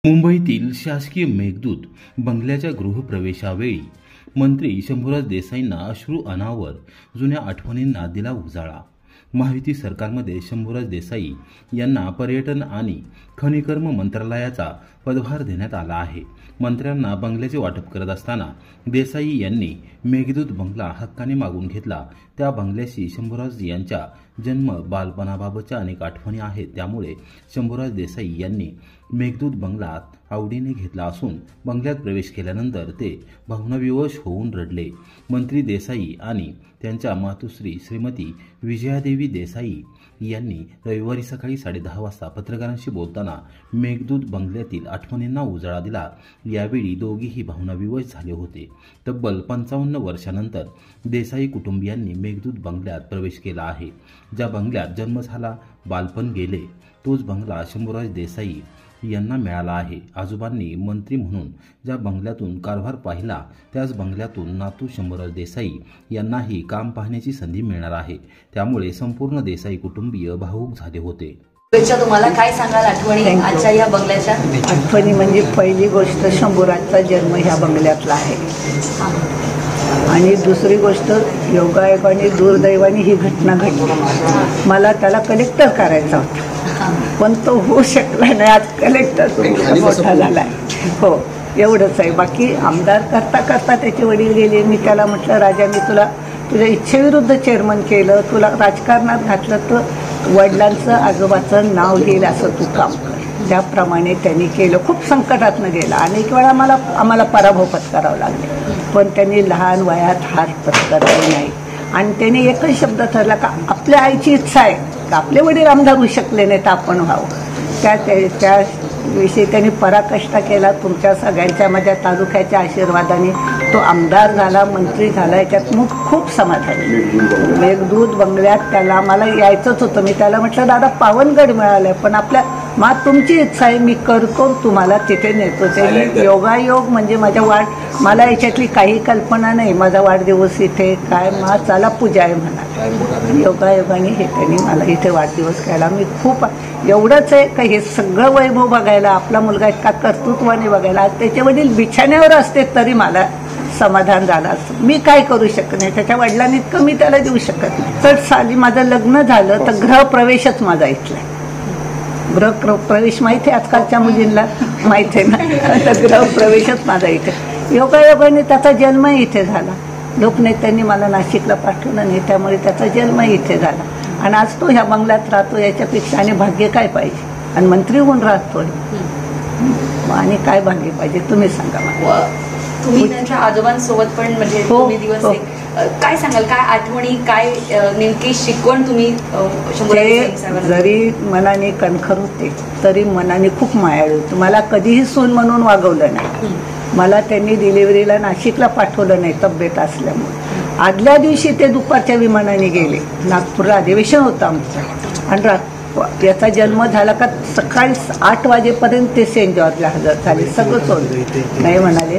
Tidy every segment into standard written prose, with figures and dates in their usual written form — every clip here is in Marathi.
मुंबईतील शासकीय मेघदूत बंगल्याच्या गृहप्रवेशावेळी मंत्री शंभूराज देसाईंना अश्रू अनावर जुन्या आठवणींना दिला उजाळा। महायुती सरकारमध्ये शंभूराज देसाई यांना पर्यटन आणि खनिकर्म मंत्रालयाचा पदभार देण्यात आला आहे। मंत्र्यांना बंगल्याचे वाटप करत असताना देसाई यांनी मेघदूत बंगला हक्काने मागून घेतला। त्या बंगल्याशी शंभूराज यांच्या जन्म बालपणाबाबतच्या अनेक आठवणी आहेत। त्यामुळे शंभूराज देसाई यांनी मेघदूत बंगला आवडीने घेतला असून बंगल्यात प्रवेश केल्यानंतर ते भावनाविवश होऊन रडले। मंत्री देसाई आणि त्यांच्या मातुश्री श्रीमती विजयादेवी देसाई यांनी रविवारी सकाळी 10:30 वाजता पत्रकारांशी बोलताना मेघदूत बंगल्यातील आठवणींना उजाळा दिला। यावेळी दोघेही भावनाविवश झाले होते। तब्बल 55 वर्षांनंतर देसाई कुटुंबियांनी मेघदूत बंगल्यात प्रवेश केला आहे। ज्या बंगल्यात जन्म झाला, बालपण गेले, तोच बंगला शंभूराज देसाई यांना मिळाला आहे। आजोबांनी मंत्री म्हणून ज्या बंगल्यातून कारभार पाहिला, त्याच बंगल्यातून नातू शंभूराज देसाई यांनाही काम पाहण्याची संधी मिळणार आहे। त्यामुळे संपूर्ण देसाई कुटुंबीय भावूक झाले होते। तुम्हाला काय सांगाल आठवणी आजच्या या बंगल्याच्या? आठवणी म्हणजे पहिली गोष्ट शंभूराजचा जन्म ह्या बंगल्यातला आहे आणि दुसरी गोष्ट योगायोगाने दुर्दैवाने ही घटना घडली। मला त्याला कलेक्टर करायचा होता पण तो होऊ शकला नाही। आज कलेक्टर मोठा झाला आहे। हो, एवढंच आहे। बाकी आमदार करता करता त्याचे वडील गेले। मी त्याला म्हटलं, राजा मी तुला तुझ्या इच्छेविरुद्ध चेअरमन केलं, तुला राजकारणात घातलं तर वडिलांचं आजोबाचं नाव येईल असं तू काम कर। त्याप्रमाणे त्यांनी केलं। खूप संकटातनं गेला। अनेक वेळा आम्हाला पराभव पत्करावा लागले पण त्यांनी लहान वयात हार पत्करली नाही आणि त्यांनी एकच शब्द ठरला का आपल्या आईची इच्छा आहे का आपले वडील आमदार होऊ शकले नाही तर आपण व्हावं। त्याविषयी त्यांनी पराकाष्ठा केला। तुमच्या सगळ्यांच्या माझ्या तालुक्याच्या आशीर्वादाने तो आमदार झाला, मंत्री झाला। याच्यात मग खूप समाधान। मेघदूत बंगल्यात त्याला मला यायचंच होतं। मी त्याला म्हटलं, दादा पावनगड मिळालं पण आपल्या तुमची इच्छा आहे, मी करतो तुम्हाला तिथे नेतो। ते योगायोग म्हणजे मला याच्यातली काही कल्पना नाही। माझा वाढदिवस इथे काय चला पूजा आहे म्हणा। योगायोगाने हे त्यांनी मला इथे वाढदिवस केला। मी खूप एवढंच आहे का हे सगळं वैभव बघायला, आपला मुलगा इतका कर्तृत्वाने बघायला, आज त्याचे वडील बिछाण्यावर असते तरी मला समाधान झालं असतं। मी काय करू शकत नाही, त्याच्या वडिलांनी इतकं मी त्याला देऊ शकत नाही। तर साली माझं लग्न झालं तर गृहप्रवेशच माझा इथला। गृहप्रवेश माहिती आहे आजकालच्या मुलींना माहिती आहे ना, तर गृहप्रवेशच माझा इथे। योगायोगाने त्याचा जन्म इथे झाला। लोकनेत्यांनी मला नाशिकला पाठवलं नाही, त्यामुळे त्याचा जन्म इथे झाला आणि आज तो ह्या बंगल्यात राहतो। याच्यापेक्षा आणि भाग्य काय पाहिजे? आणि मंत्री होऊन राहतोय आणि काय भाग्य पाहिजे तुम्ही सांगा मला। तुम्ही त्यांच्या आजोबांसोबत पण म्हणजे तुम्ही दिवस काय सांगाल, काय आठवणी, काय नेमकी शिकवण तुम्ही? जरी मनाने कणखर होते तरी मनाने खूप मायाळू होते। मला कधीही सून म्हणून वागवलं नाही। मला त्यांनी डिलिव्हरीला नाशिकला पाठवलं नाही तब्येत असल्यामुळे। आदल्या दिवशी ते दुपारच्या विमानाने गेले। नागपूरला अधिवेशन होतं आमचं आणि याचा जन्म झाला का सकाळी 8 वाजेपर्यंत ते सेंट जॉर्जला हजर झाले। सगळं सोडलं नाही म्हणाले,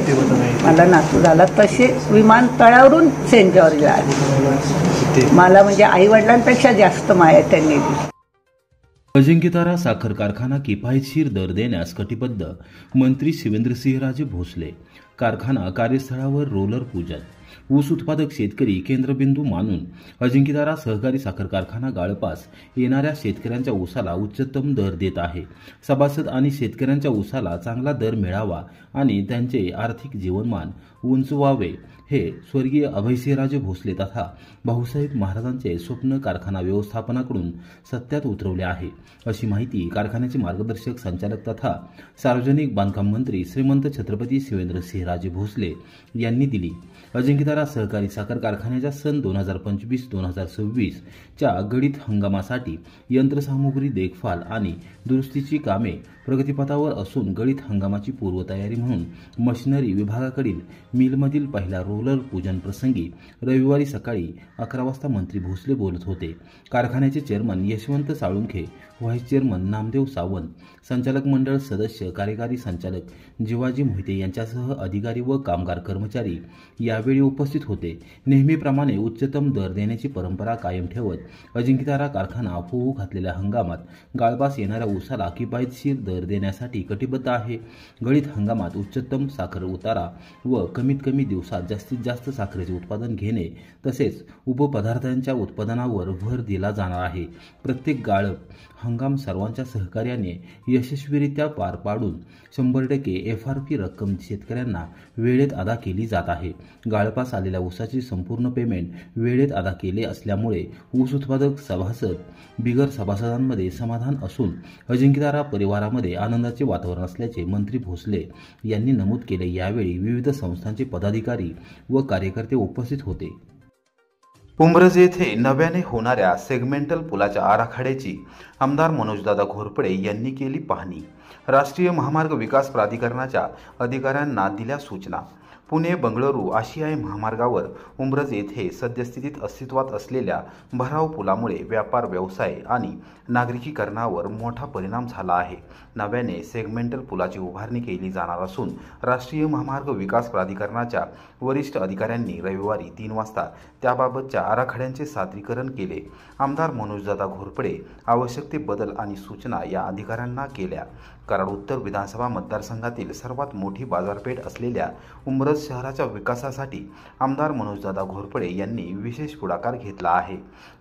मला नातू झाला। तसे विमानतळावरून सेंट जॉर्जला आले। मला म्हणजे आईवडिलांपेक्षा जास्त माया त्यांनी दिली। अजिंक्यतारा साखर कारखाना किफायतशीर दर देण्यास कटिबद्ध मंत्री शिवेंद्रसिंहराजे भोसले। कारखाना कार्यस्थळावर रोलर पूजन। ऊस उत्पादक शेतकरी केंद्रबिंदू मानून अजिंक्यतारा सहकारी साखर कारखाना गाळपास येणाऱ्या शेतकऱ्यांच्या ऊसाला उच्चतम दर देत आहे। सभासद आणि शेतकऱ्यांच्या ऊसाला चांगला दर मिळावा आणि त्यांचे आर्थिक जीवनमान उंचवावे हे स्वर्गीय अभयसिंहराजे भोसले तथा भाऊसाहेब महाराजांचे स्वप्न कारखाना व्यवस्थापनाकडून सत्यात उतरवले आहे, अशी माहिती कारखान्याचे मार्गदर्शक संचालक तथा सार्वजनिक बांधकाम मंत्री श्रीमंत छत्रपती शिवेंद्रसिंहराजे भोसले यांनी दिली। अजिंक्यतारा सहकारी साखर कारखान्याच्या सन 2025-2026 च्या गळीत हंगामासाठी यंत्रसामुग्री देखभाल आणि दुरुस्तीची कामे प्रगतीपथावर असून गळीत हंगामाची पूर्वतयारी म्हणून मशिनरी विभागाकडील मिलमधील पहिल्या रोलर पूजन प्रसंगी रविवारी सकाळी 11 वाजता मंत्री भोसले बोलत होते। कारखान्याचे chairman Yashwant Salunkhe, vice chairman Namdev Sawant, संचालक मंडळ सदस्य, कार्यकारी संचालक जिवाजी मोहिते यांच्यासह अधिकारी व कामगार कर्मचारी यावेळी उपस्थित होते. नेहमीप्रमाणे उच्चतम दर देण्याची परंपरा कायम ठेवत अजिंक्यतारा कारखाना होऊ घातलेल्या हंगामात गाळपास येणाऱ्या ऊसाला किफायतशीर दर देण्यासाठी कटिबद्ध आहे. गळीत हंगामात उच्चतम साखर उतारा व कमीत कमी दिवसात जास्तीत जास्त साखरेचे उत्पादन घेणे तसेच उपपदार्थांच्या उत्पादनावर भर दिला जाणार आहे. प्रत्येक गाळप हंगाम सर्वांच्या सहकार्याने यशस्वीरित्या पार पाडून 100% FRP रक्कम शेतकऱ्यांना वेळेत अदा केली जात आहे. गाळपास आलेल्या ऊसाची संपूर्ण पेमेंट वेळेत अदा केले असल्यामुळे ऊस उत्पादक सभासद बिगर सभासदांमध्ये समाधान असून अजिंक्यतारा परिवारामध्ये आनंदाचे वातावरण असल्याचे मंत्री भोसले यांनी नमूद केले. यावेळी विविध संस्थांचे पदाधिकारी व कार्यकर्ते उपस्थित होते. उंब्रज येथे नव्याने होणाऱ्या सेगमेंटल पुलाच्या आराखड्याची आमदार मनोजदादा घोरपडे यांनी केली पाहणी. राष्ट्रीय महामार्ग विकास प्राधिकरणाच्या अधिकाऱ्यांना दिल्या सूचना. पुणे बंगळुरू आशियाई महामार्गावर उंब्रज येथे सद्यस्थितीत अस्तित्वात असलेल्या भराव पुलामुळे व्यापार व्यवसाय आणि नागरिकीकरणावर मोठा परिणाम झाला आहे. नव्याने सेगमेंटल पुलाची उभारणी केली जाणार असून राष्ट्रीय महामार्ग विकास प्राधिकरणाच्या वरिष्ठ अधिकाऱ्यांनी रविवारी 3 वाजता त्याबाबतच्या आराखड्यांचे सादरीकरण केले. आमदार मनोजदादा घोरपडे आवश्यक ते बदल आणि सूचना या अधिकाऱ्यांना केल्या. कराड उत्तर विधानसभा मतदारसंघातील सर्वात मोठी बाजारपेठ असलेल्या उंब्रज शहराच्या विकासासाठी आमदार मनोजदादा घोरपडे यांनी विशेष पुढाकार घेतला आहे.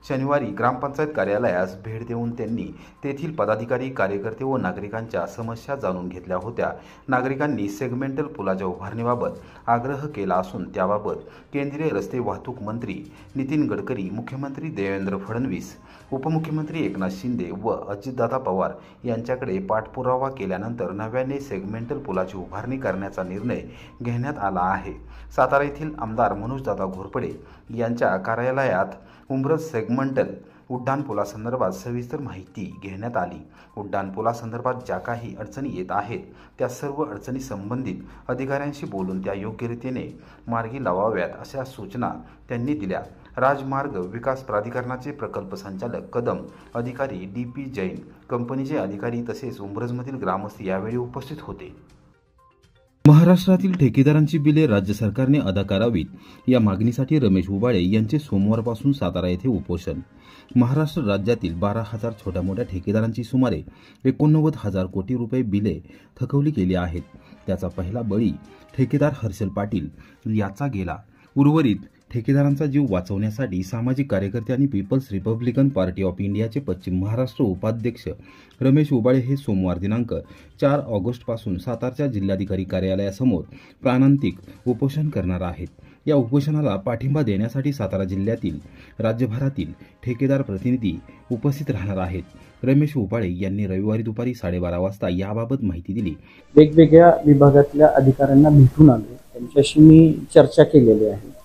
शनिवारी ग्रामपंचायत कार्यालयास भेट देऊन त्यांनी तेथील पदाधिकारी, कार्यकर्ते व नागरिकांच्या समस्या जाणून घेतल्या होत्या. नागरिकांनी सेगमेंटल पुलाच्या उभारणीबाबत आग्रह केला असून त्याबाबत केंद्रीय रस्ते वाहतूक मंत्री नितीन गडकरी, मुख्यमंत्री देवेंद्र फडणवीस, उपमुख्यमंत्री एकनाथ शिंदे व अजितदादा पवार यांच्याकडे पाठपुरावा केल्यानंतर नव्याने सेगमेंटल पुलाची उभारणी करण्याचा निर्णय घेण्यात आला आहे. सातारा येथील आमदार मनोजदादा घोरपडे यांच्या कार्यालयात उंब्रज सेगमेंटल उड्डाणपुलासंदर्भात सविस्तर माहिती घेण्यात आली. उड्डाणपुलासंदर्भात ज्या काही अडचणी येत आहेत त्या सर्व अडचणी संबंधित अधिकाऱ्यांशी बोलून त्या योग्य रीतीने मार्गी लावाव्यात अशा सूचना त्यांनी दिल्या. राजमार्ग विकास प्राधिकरणाचे प्रकल्प संचालक कदम, अधिकारी DP जैन, कंपनीचे अधिकारी तसेच उंब्रजमधील ग्रामस्थ यावेळी उपस्थित होते. महाराष्ट्रातील ठेकेदारांची बिले राज्य सरकारने अदा करावीत या मागणीसाठी रमेश उबाळे यांचे सोमवारपासून सातारा येथे उपोषण. महाराष्ट्र राज्यातील 12,000 छोट्या मोठ्या ठेकेदारांची सुमारे 89,000 कोटी रुपये बिले थकवली गेली आहेत. त्याचा पहिला बळी ठेकेदार हर्षल पाटील याचा गेला. उर्वरित ठेकेदारांचा जीव वाचवण्यासाठी सामाजिक कार्यकर्ते आणि पीपल्स रिपब्लिकन पार्टी ऑफ इंडियाचे पश्चिम महाराष्ट्र उपाध्यक्ष रमेश उबाळे हे सोमवार दिनांक 4 ऑगस्टपासून सातारच्या जिल्हाधिकारी कार्यालयासमोर प्राणांतिक उपोषण करणार आहेत. या उपोषणाला पाठिंबा देण्यासाठी सातारा जिल्ह्यातील राज्यभरातील ठेकेदार प्रतिनिधी उपस्थित राहणार आहेत. रमेश उबाळे यांनी रविवारी दुपारी 12:30 वाजता याबाबत माहिती दिली. वेगवेगळ्या विभागातल्या अधिकाऱ्यांना भेटून आलो, त्यांच्याशी मी चर्चा केलेली आहे.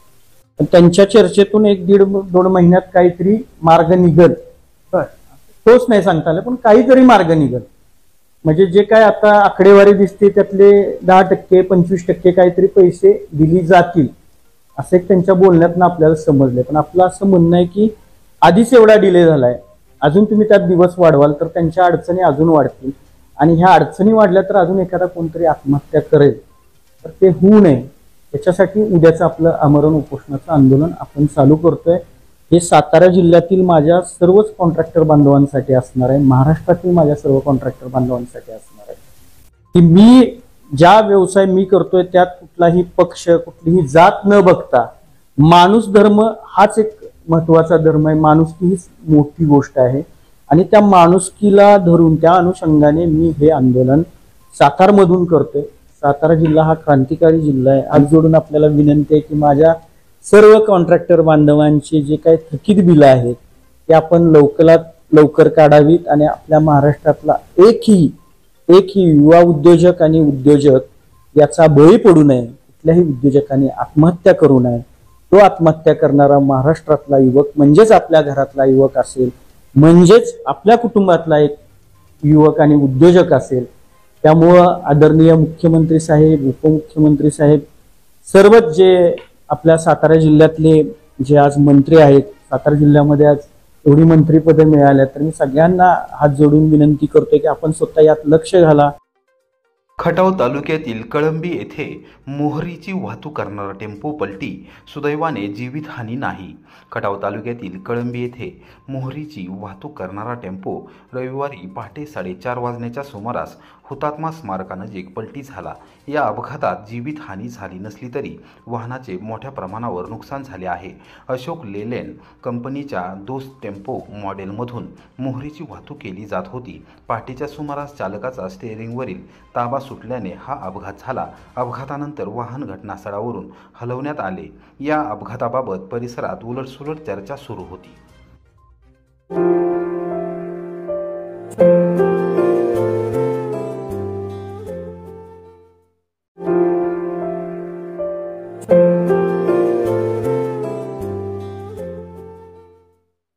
त्यांच्या चर्चेतून 1-1.5-2 महिन्यात काहीतरी मार्ग निघल, तोच नाही सांगता आलं, पण काहीतरी मार्ग निघल. म्हणजे जे काय आता आकडेवारी दिसते त्यातले 10%, 25% काहीतरी पैसे दिली जातील असे त्यांच्या बोलण्यातून आपल्याला समजले. पण आपलं असं म्हणणं आहे की आधीच एवढा डिले झालाय, अजून तुम्ही त्यात दिवस वाढवाल तर त्यांच्या अडचणी अजून वाढतील आणि ह्या अडचणी वाढल्या तर अजून एखादा कोणतरी आत्महत्या करेल, तर ते होऊ नये याच्यासाठी उद्याचं आपलं आमरण उपोषणाचं आंदोलन आपण चालू करतोय. हे सातारा जिल्ह्यातील माझ्या सर्वच कॉन्ट्रॅक्टर बांधवांसाठी असणार आहे, महाराष्ट्रातील माझ्या सर्व कॉन्ट्रॅक्टर बांधवांसाठी असणार आहे की मी ज्या व्यवसाय मी करतोय त्यात कुठलाही पक्ष, कुठलीही जात न बघता माणूस धर्म हाच एक महत्वाचा धर्म आहे. माणुसकी ही मोठी गोष्ट आहे आणि त्या माणुसकीला धरून त्या अनुषंगाने मी हे आंदोलन सातारमधून करतोय. सातारा जिल्हा हा क्रांतिकारी जिल्हा आहे. हात जोडून आपल्याला विनंती आहे की माझ्या सर्व कॉन्ट्रॅक्टर बांधवांची जे काही थकीत बिलं आहेत ते आपण लवकरात लवकर काढावीत आणि आपल्या महाराष्ट्रातला एकही युवा उद्योजक आणि उद्योजक याचा बळी पडू नये, कुठल्याही उद्योजकांनी आत्महत्या करू नये. तो आत्महत्या करणारा महाराष्ट्रातला युवक म्हणजेच आपल्या घरातला युवक असेल, म्हणजेच आपल्या कुटुंबातला एक युवक आणि उद्योजक असेल. त्यामुळं आदरणीय मुख्यमंत्री साहेब, उपमुख्यमंत्री साहेब, सर्वच जे आपल्या सातारा जिल्ह्यातले जे आज मंत्री आहेत, सातारा जिल्ह्यामध्ये आज एवढी मंत्रीपदे मिळाल्या, तर मी सगळ्यांना हात जोडून विनंती करतोय की आपण स्वतः यात लक्ष घाला. खटाव तालुक्यातील कळंबी येथे मोहरीची वाहतूक करणारा टेम्पो पलटी, सुदैवाने जीवितहानी नाही. खटाव तालुक्यातील कळंबी येथे मोहरीची वाहतूक करणारा टेम्पो रविवारी पहाटे 4:30 वाजण्याच्या सुमारास हुतात्मा स्मारकानजीक पलटी झाला. या अपघातात जीवितहानी झाली नसली तरी वाहनाचे मोठ्या प्रमाणावर नुकसान झाले आहे. अशोक लेलँड कंपनीच्या दोस्त टेम्पो मॉडेलमधून मोहरीची वाहतूक केली जात होती. पहाटेच्या सुमारास चालकाचा स्टेअरिंगवरील ताबा सुटल्याने हा अपघात झाला. अपघातानंतर वाहन घटनास्थळावरून हलवण्यात आले. या अपघाताबाबत परिसरात उलटसुलट चर्चा सुरू होती.